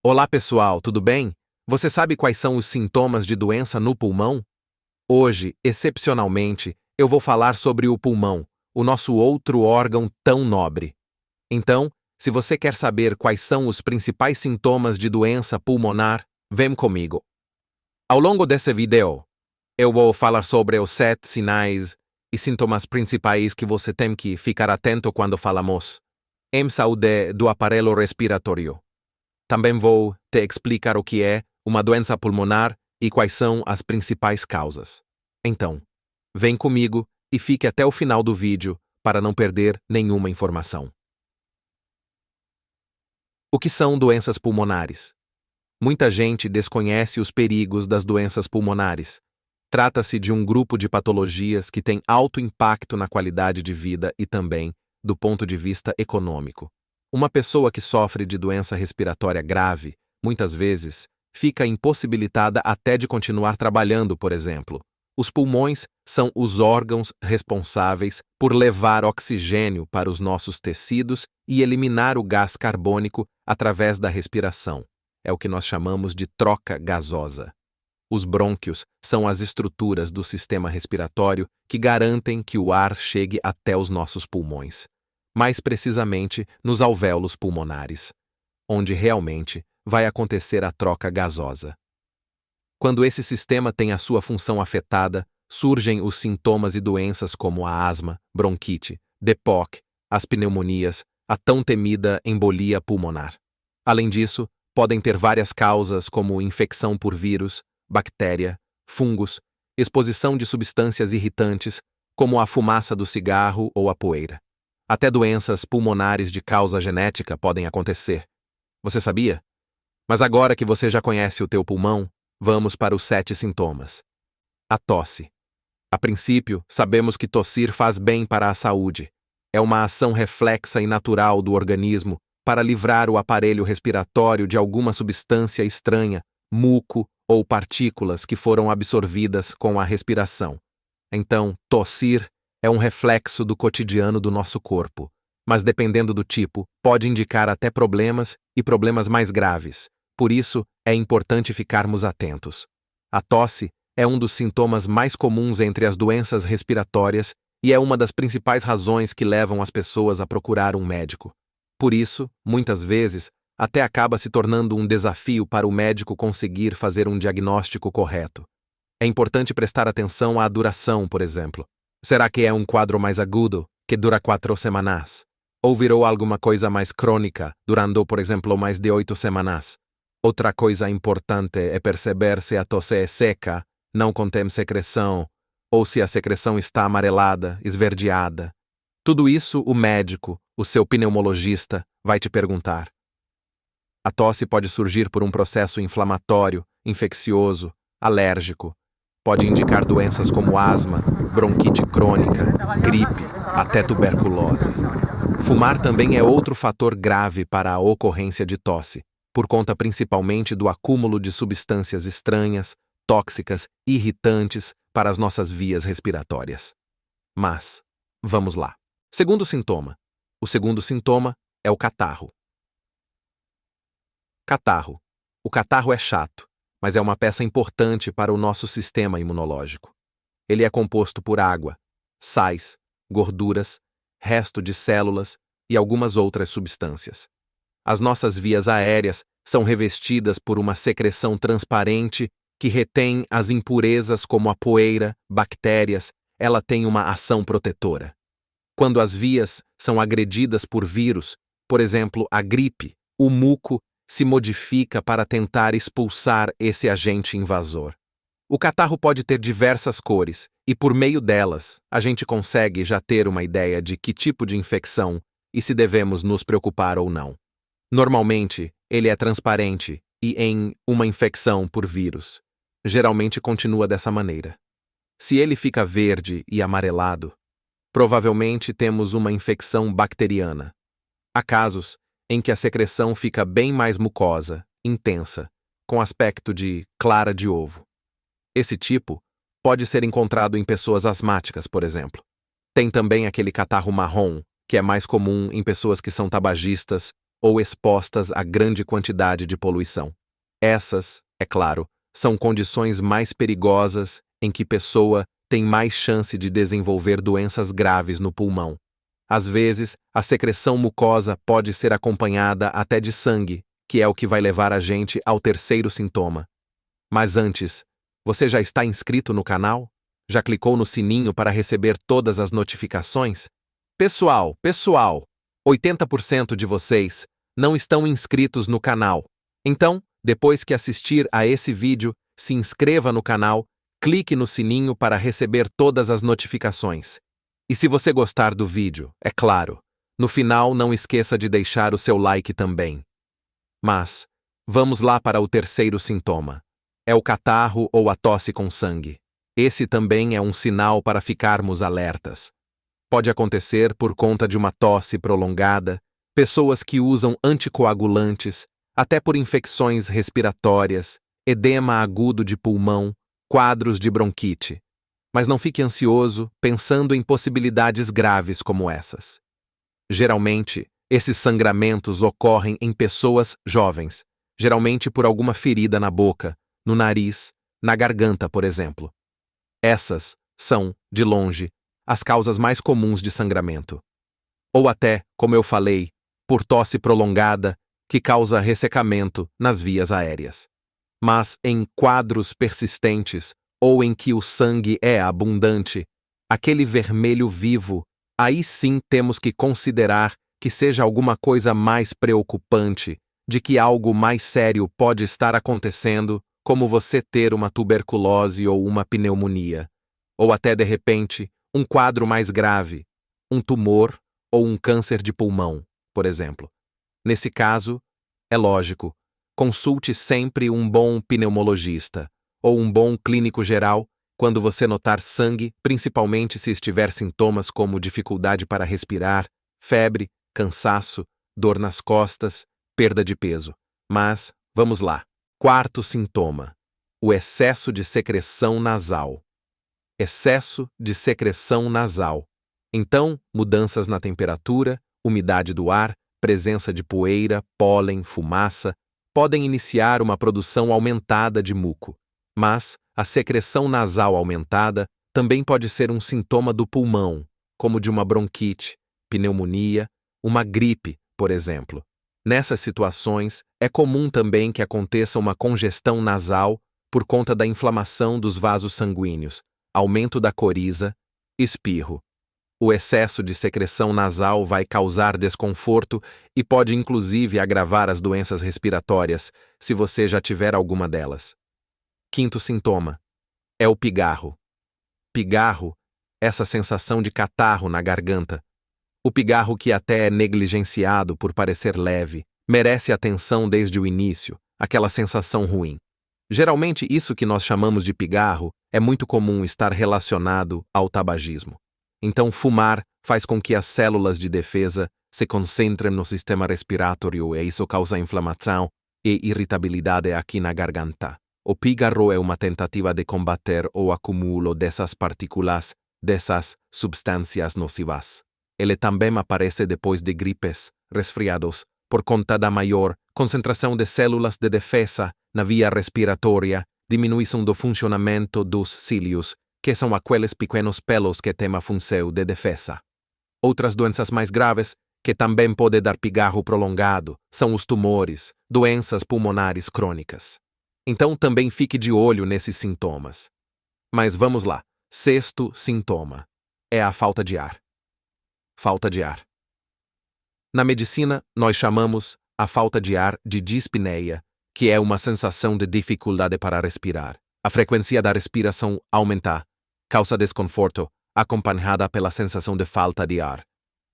Olá pessoal, tudo bem? Você sabe quais são os sintomas de doença no pulmão? Hoje, excepcionalmente, eu vou falar sobre o pulmão, o nosso outro órgão tão nobre. Então, se você quer saber quais são os principais sintomas de doença pulmonar, vem comigo. Ao longo desse vídeo, eu vou falar sobre os 7 sinais e sintomas principais que você tem que ficar atento quando falamos em saúde do aparelho respiratório. Também vou te explicar o que é uma doença pulmonar e quais são as principais causas. Então, vem comigo e fique até o final do vídeo para não perder nenhuma informação. O que são doenças pulmonares? Muita gente desconhece os perigos das doenças pulmonares. Trata-se de um grupo de patologias que tem alto impacto na qualidade de vida e também do ponto de vista econômico. Uma pessoa que sofre de doença respiratória grave, muitas vezes, fica impossibilitada até de continuar trabalhando, por exemplo. Os pulmões são os órgãos responsáveis por levar oxigênio para os nossos tecidos e eliminar o gás carbônico através da respiração. É o que nós chamamos de troca gasosa. Os brônquios são as estruturas do sistema respiratório que garantem que o ar chegue até os nossos pulmões. Mais precisamente nos alvéolos pulmonares, onde realmente vai acontecer a troca gasosa. Quando esse sistema tem a sua função afetada, surgem os sintomas e doenças como a asma, bronquite, DPOC, as pneumonias, a tão temida embolia pulmonar. Além disso, podem ter várias causas como infecção por vírus, bactéria, fungos, exposição de substâncias irritantes, como a fumaça do cigarro ou a poeira. Até doenças pulmonares de causa genética podem acontecer. Você sabia? Mas agora que você já conhece o teu pulmão, vamos para os 7 sintomas. A tosse. A princípio, sabemos que tossir faz bem para a saúde. É uma ação reflexa e natural do organismo para livrar o aparelho respiratório de alguma substância estranha, muco ou partículas que foram absorvidas com a respiração. Então, tossir é um reflexo do cotidiano do nosso corpo, mas dependendo do tipo, pode indicar até problemas e problemas mais graves. Por isso, é importante ficarmos atentos. A tosse é um dos sintomas mais comuns entre as doenças respiratórias e é uma das principais razões que levam as pessoas a procurar um médico. Por isso, muitas vezes, até acaba se tornando um desafio para o médico conseguir fazer um diagnóstico correto. É importante prestar atenção à duração, por exemplo. Será que é um quadro mais agudo, que dura 4 semanas? Ou virou alguma coisa mais crônica, durando, por exemplo, mais de 8 semanas? Outra coisa importante é perceber se a tosse é seca, não contém secreção, ou se a secreção está amarelada, esverdeada. Tudo isso o médico, o seu pneumologista, vai te perguntar. A tosse pode surgir por um processo inflamatório, infeccioso, alérgico. Pode indicar doenças como asma, bronquite crônica, gripe, até tuberculose. Fumar também é outro fator grave para a ocorrência de tosse, por conta principalmente do acúmulo de substâncias estranhas, tóxicas, irritantes para as nossas vias respiratórias. Mas, vamos lá. Segundo sintoma. O segundo sintoma é o catarro. Catarro. O catarro é chato, mas é uma peça importante para o nosso sistema imunológico. Ele é composto por água, sais, gorduras, resto de células e algumas outras substâncias. As nossas vias aéreas são revestidas por uma secreção transparente que retém as impurezas como a poeira, bactérias, ela tem uma ação protetora. Quando as vias são agredidas por vírus, por exemplo, a gripe, o muco se modifica para tentar expulsar esse agente invasor. O catarro pode ter diversas cores, e por meio delas, a gente consegue já ter uma ideia de que tipo de infecção e se devemos nos preocupar ou não. Normalmente, ele é transparente e em uma infecção por vírus. Geralmente continua dessa maneira. Se ele fica verde e amarelado, provavelmente temos uma infecção bacteriana. Há casos em que a secreção fica bem mais mucosa, intensa, com aspecto de clara de ovo. Esse tipo pode ser encontrado em pessoas asmáticas, por exemplo. Tem também aquele catarro marrom, que é mais comum em pessoas que são tabagistas ou expostas a grande quantidade de poluição. Essas, é claro, são condições mais perigosas em que pessoa tem mais chance de desenvolver doenças graves no pulmão. Às vezes, a secreção mucosa pode ser acompanhada até de sangue, que é o que vai levar a gente ao terceiro sintoma. Mas antes, você já está inscrito no canal? Já clicou no sininho para receber todas as notificações? Pessoal, 80% de vocês não estão inscritos no canal. Então, depois que assistir a esse vídeo, se inscreva no canal, clique no sininho para receber todas as notificações. E se você gostar do vídeo, é claro, no final não esqueça de deixar o seu like também. Mas, vamos lá para o terceiro sintoma. É o catarro ou a tosse com sangue. Esse também é um sinal para ficarmos alertas. Pode acontecer por conta de uma tosse prolongada, pessoas que usam anticoagulantes, até por infecções respiratórias, edema agudo de pulmão, quadros de bronquite. Mas não fique ansioso pensando em possibilidades graves como essas. Geralmente, esses sangramentos ocorrem em pessoas jovens, geralmente por alguma ferida na boca, no nariz, na garganta, por exemplo. Essas são, de longe, as causas mais comuns de sangramento. Ou até, como eu falei, por tosse prolongada, que causa ressecamento nas vias aéreas. Mas em quadros persistentes, ou em que o sangue é abundante, aquele vermelho vivo, aí sim temos que considerar que seja alguma coisa mais preocupante, de que algo mais sério pode estar acontecendo, como você ter uma tuberculose ou uma pneumonia, ou até de repente, um quadro mais grave, um tumor ou um câncer de pulmão, por exemplo. Nesse caso, é lógico, consulte sempre um bom pneumologista ou um bom clínico geral quando você notar sangue, principalmente se estiver sintomas como dificuldade para respirar, febre, cansaço, dor nas costas, perda de peso. Mas, vamos lá. Quarto sintoma: o excesso de secreção nasal. Excesso de secreção nasal. Então, mudanças na temperatura, umidade do ar, presença de poeira, pólen, fumaça, podem iniciar uma produção aumentada de muco. Mas a secreção nasal aumentada também pode ser um sintoma do pulmão, como de uma bronquite, pneumonia, uma gripe, por exemplo. Nessas situações, é comum também que aconteça uma congestão nasal por conta da inflamação dos vasos sanguíneos, aumento da coriza, espirro. O excesso de secreção nasal vai causar desconforto e pode inclusive agravar as doenças respiratórias, se você já tiver alguma delas. Quinto sintoma: é o pigarro. Pigarro, essa sensação de catarro na garganta. O pigarro, que até é negligenciado por parecer leve, merece atenção desde o início, aquela sensação ruim. Geralmente, isso que nós chamamos de pigarro é muito comum estar relacionado ao tabagismo. Então, fumar faz com que as células de defesa se concentrem no sistema respiratório e isso causa inflamação e irritabilidade aqui na garganta. O pigarro é uma tentativa de combater o acúmulo dessas partículas, dessas substâncias nocivas. Ele também aparece depois de gripes, resfriados, por conta da maior concentração de células de defesa na via respiratória, diminuição do funcionamento dos cílios, que são aqueles pequenos pelos que têm a função de defesa. Outras doenças mais graves, que também podem dar pigarro prolongado, são os tumores, doenças pulmonares crônicas. Então também fique de olho nesses sintomas. Mas vamos lá. Sexto sintoma: é a falta de ar. Falta de ar. Na medicina, nós chamamos a falta de ar de dispneia, que é uma sensação de dificuldade para respirar. A frequência da respiração aumenta, causa desconforto, acompanhada pela sensação de falta de ar.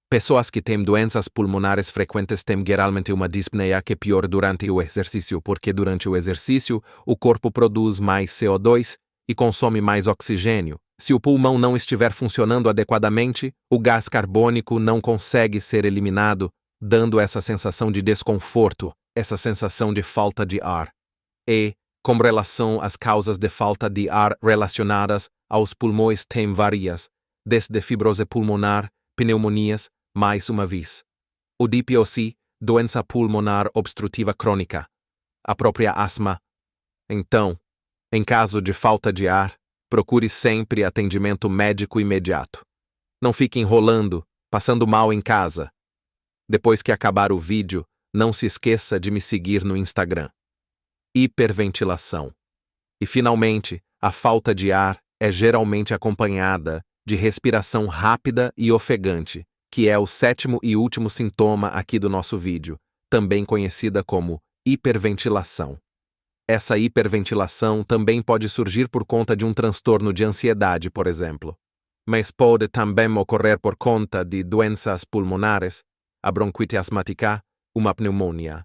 Pessoas que têm doenças pulmonares frequentes têm geralmente uma dispneia que piora durante o exercício, porque durante o exercício o corpo produz mais CO2 e consome mais oxigênio. Se o pulmão não estiver funcionando adequadamente, o gás carbônico não consegue ser eliminado, dando essa sensação de desconforto, essa sensação de falta de ar. E, com relação às causas de falta de ar relacionadas aos pulmões, tem várias, desde fibrose pulmonar, pneumonias, mais uma vez. O DPOC, doença pulmonar obstrutiva crônica, a própria asma. Então, em caso de falta de ar, procure sempre atendimento médico imediato. Não fique enrolando, passando mal em casa. Depois que acabar o vídeo, não se esqueça de me seguir no Instagram. Hiperventilação. E finalmente, a falta de ar é geralmente acompanhada de respiração rápida e ofegante, que é o sétimo e último sintoma aqui do nosso vídeo, também conhecida como hiperventilação. Essa hiperventilação também pode surgir por conta de um transtorno de ansiedade, por exemplo. Mas pode também ocorrer por conta de doenças pulmonares, a bronquite asmática, uma pneumonia.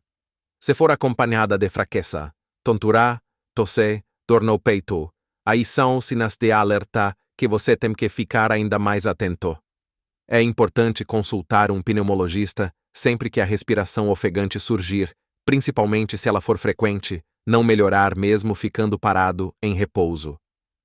Se for acompanhada de fraqueza, tontura, tosse, dor no peito, aí são sinais de alerta que você tem que ficar ainda mais atento. É importante consultar um pneumologista sempre que a respiração ofegante surgir, principalmente se ela for frequente, não melhorar mesmo ficando parado em repouso.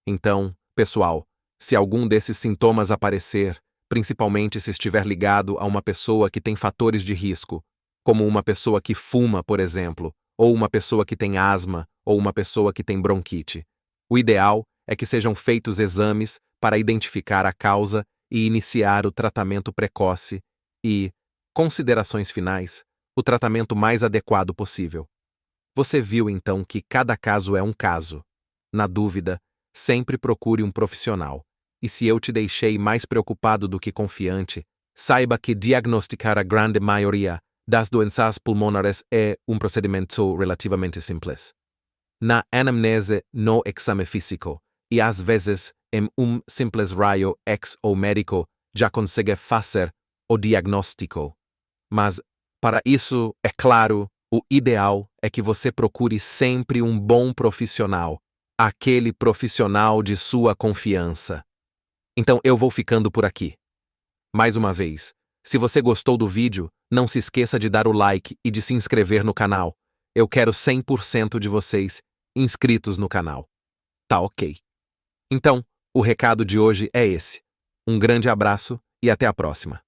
Então, pessoal, se algum desses sintomas aparecer, principalmente se estiver ligado a uma pessoa que tem fatores de risco, como uma pessoa que fuma, por exemplo, ou uma pessoa que tem asma, ou uma pessoa que tem bronquite, o ideal é que sejam feitos exames para identificar a causa e iniciar o tratamento precoce e, considerações finais, o tratamento mais adequado possível. Você viu então que cada caso é um caso. Na dúvida, sempre procure um profissional. E se eu te deixei mais preocupado do que confiante, saiba que diagnosticar a grande maioria das doenças pulmonares é um procedimento relativamente simples. Na anamnese no exame físico, e às vezes em um simples raio-x o médico já consegue fazer o diagnóstico. Mas, para isso, é claro, o ideal é que você procure sempre um bom profissional, aquele profissional de sua confiança. Então eu vou ficando por aqui. Mais uma vez, se você gostou do vídeo, não se esqueça de dar o like e de se inscrever no canal. Eu quero 100% de vocês inscritos no canal. Tá ok. Então, o recado de hoje é esse. Um grande abraço e até a próxima.